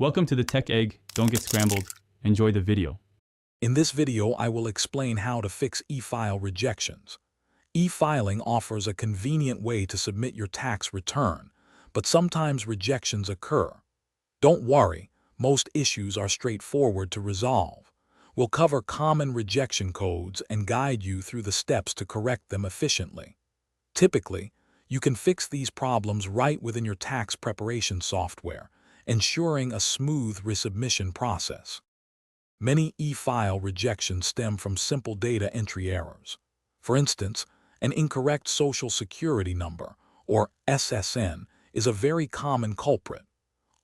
Welcome to the Tech Egg. Don't get scrambled. Enjoy the video. In this video, I will explain how to fix e-file rejections. E-filing offers a convenient way to submit your tax return, but sometimes rejections occur. Don't worry, most issues are straightforward to resolve. We'll cover common rejection codes and guide you through the steps to correct them efficiently. Typically, you can fix these problems right within your tax preparation software, ensuring a smooth resubmission process. Many e-file rejections stem from simple data entry errors. For instance, an incorrect Social Security number, or SSN, is a very common culprit.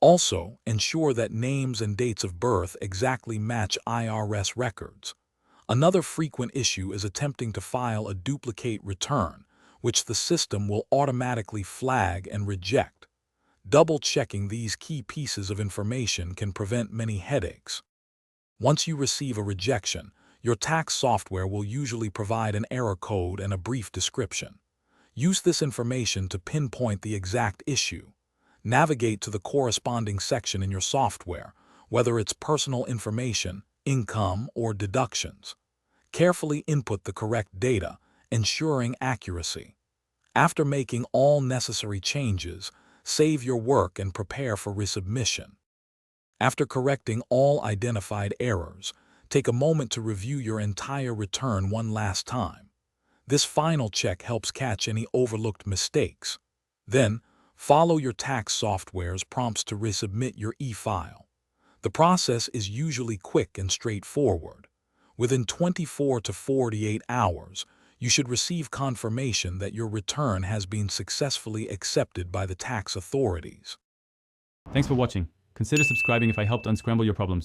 Also, ensure that names and dates of birth exactly match IRS records. Another frequent issue is attempting to file a duplicate return, which the system will automatically flag and reject. Double-checking these key pieces of information can prevent many headaches. Once you receive a rejection, your tax software will usually provide an error code and a brief description. Use this information to pinpoint the exact issue. Navigate to the corresponding section in your software, whether it's personal information, income, or deductions. Carefully input the correct data, ensuring accuracy. After making all necessary changes, save your work and prepare for resubmission. After correcting all identified errors, take a moment to review your entire return one last time. This final check helps catch any overlooked mistakes. Then, follow your tax software's prompts to resubmit your e-file. The process is usually quick and straightforward. Within 24 to 48 hours, you should receive confirmation that your return has been successfully accepted by the tax authorities. Thanks for watching. Consider subscribing if I helped unscramble your problems.